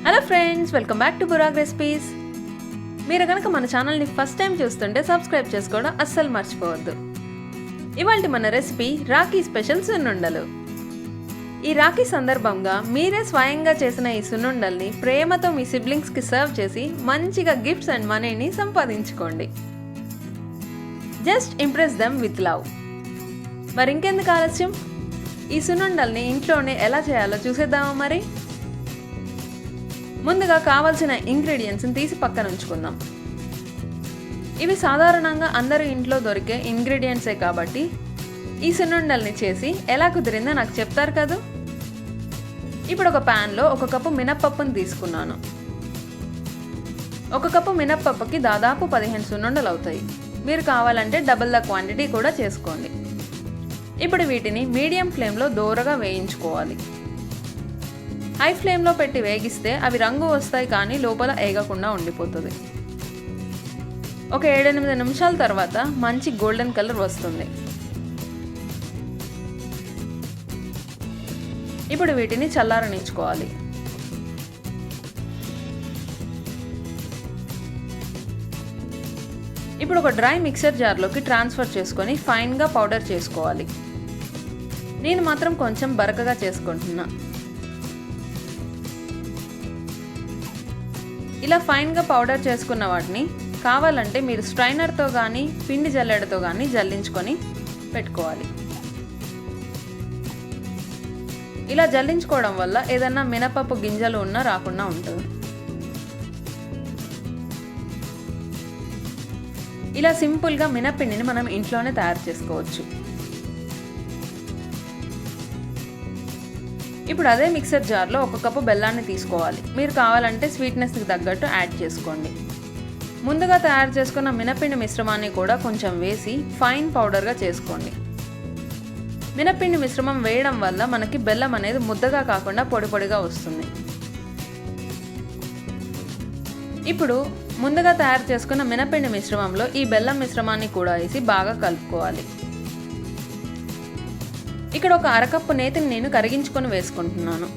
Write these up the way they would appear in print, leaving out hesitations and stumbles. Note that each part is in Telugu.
Hello friends, welcome back to Burag recipes. మీరు కనుక మన ఛానల్ని ఫస్ట్ టైం చూస్తుంటే సబ్స్క్రైబ్ చేసుకోవడం అస్సలు మర్చిపోవద్దు. ఇవాళ మన రెసిపీ రాఖీ స్పెషల్ సున్నుండలు. ఈ రాఖీ సందర్భంగా మీరే స్వయంగా చేసిన ఈ సున్నుండల్ని ప్రేమతో మీ సిబ్లింగ్స్కి సర్వ్ చేసి మంచిగా గిఫ్ట్స్ అండ్ మనీని సంపాదించుకోండి. Just impress them with love. మరి ఇంకెందుకు ఆలస్యం, ఈ సున్నుండల్ని ఇంట్లోనే ఎలా చేయాలో చూసేద్దామా. మరి ముందుగా కావాల్సిన ఇంగ్రీడియంట్స్ని తీసి పక్కన ఉంచుకుందాం. ఇవి సాధారణంగా అందరూ ఇంట్లో దొరికే ఇంగ్రీడియంట్సే కాబట్టి ఈ సున్నుండల్ని చేసి ఎలా కుదిరిందో నాకు చెప్తారు కదా. ఇప్పుడు ఒక ప్యాన్లో 1 కప్పు మినప్పప్పుని తీసుకున్నాను. 1 కప్పు మినప్పప్పుకి దాదాపు 15 సున్నుండలు అవుతాయి. మీరు కావాలంటే డబుల్ ద క్వాంటిటీ కూడా చేసుకోండి. ఇప్పుడు వీటిని మీడియం ఫ్లేమ్లో దోరగా వేయించుకోవాలి. హై ఫ్లేమ్లో పెట్టి వేగిస్తే అవి రంగు వస్తాయి, కానీ లోపల ఏగకుండా ఉండిపోతుంది. ఒక 7-8 నిమిషాల తర్వాత మంచి గోల్డెన్ కలర్ వస్తుంది. ఇప్పుడు వీటిని చల్లారనిచ్చుకోవాలి. ఇప్పుడు ఒక డ్రై మిక్సర్ జార్లోకి ట్రాన్స్ఫర్ చేసుకొని ఫైన్గా పౌడర్ చేసుకోవాలి. నేను మాత్రం కొంచెం బరకగా చేసుకుంటున్నా. ఇలా ఫైన్గా పౌడర్ చేసుకున్న వాటిని కావాలంటే మీరు స్ట్రైనర్తో కానీ పిండి జల్లెడతో కానీ జల్లించుకొని పెట్టుకోవాలి. ఇలా జల్లించుకోవడం వల్ల ఏదన్నా మినపప్పు గింజలు ఉన్నా రాకుండా ఉంటుంది. ఇలా సింపుల్గా మినపిండిని మనం ఇంట్లోనే తయారు చేసుకోవచ్చు. ఇప్పుడు అదే మిక్సర్ జార్లో 1 కప్పు బెల్లాన్ని తీసుకోవాలి. మీరు కావాలంటే స్వీట్నెస్కి తగ్గట్టు యాడ్ చేసుకోండి. ముందుగా తయారు చేసుకున్న మినపిండి మిశ్రమాన్ని కూడా కొంచెం వేసి ఫైన్ పౌడర్గా చేసుకోండి. మినపిండి మిశ్రమం వేయడం వల్ల మనకి బెల్లం అనేది ముద్దగా కాకుండా పొడి పొడిగా వస్తుంది. ఇప్పుడు ముందుగా తయారు చేసుకున్న మినపిండి మిశ్రమంలో ఈ బెల్లం మిశ్రమాన్ని కూడా వేసి బాగా కలుపుకోవాలి. ఇక్కడ ఒక 1/2 కప్పు నేతిని నేను కరిగించుకొని వేసుకుంటున్నాను.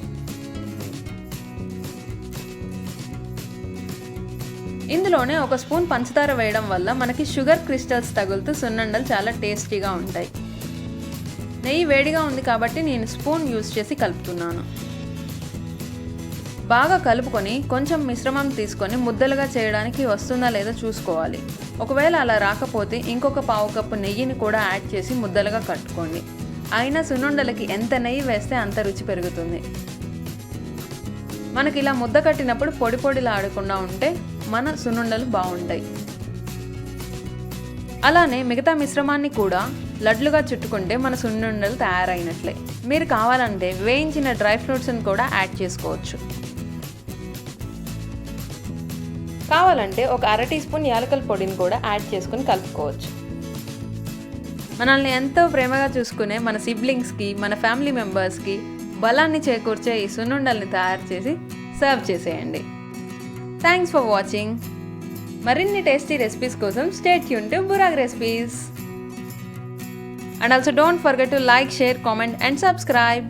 ఇందులోనే 1 స్పూన్ పంచదార వేయడం వల్ల మనకి షుగర్ క్రిస్టల్స్ తగులుతూ సున్నుండలు చాలా టేస్టీగా ఉంటాయి. నెయ్యి వేడిగా ఉంది కాబట్టి నేను స్పూన్ యూజ్ చేసి కలుపుతున్నాను. బాగా కలుపుకొని కొంచెం మిశ్రమం తీసుకొని ముద్దలుగా చేయడానికి వస్తుందా లేదో చూసుకోవాలి. ఒకవేళ అలా రాకపోతే ఇంకొక 1/2 కప్పు నెయ్యిని కూడా యాడ్ చేసి ముద్దలుగా కట్టుకోండి. అయినా సున్నుండలకి ఎంత నెయ్యి వేస్తే అంత రుచి పెరుగుతుంది. మనకి ఇలా ముద్ద కట్టినప్పుడు పొడి పొడిలా ఆడకుండా ఉంటే మన సున్నుండలు బాగుంటాయి. అలానే మిగతా మిశ్రమాన్ని కూడా లడ్లుగా చుట్టుకుంటే మన సున్నుండలు తయారైనట్లే. మీరు కావాలంటే వేయించిన డ్రై ఫ్రూట్స్ని కూడా యాడ్ చేసుకోవచ్చు. కావాలంటే ఒక 1/2 టీ స్పూన్ యాలకుల పొడిని కూడా యాడ్ చేసుకుని కలుపుకోవచ్చు. మనల్ని ఎంతో ప్రేమగా చూసుకునే మన సిబ్లింగ్స్కి, మన ఫ్యామిలీ మెంబర్స్కి బలాన్ని చేకూర్చే ఈ సున్నుండల్ని తయారు చేసి సర్వ్ చేసేయండి. Thanks for watching. మరిన్ని టేస్టీ రెసిపీస్ కోసం stay tuned to Burag recipes. And also don't forget to like, share, comment and subscribe.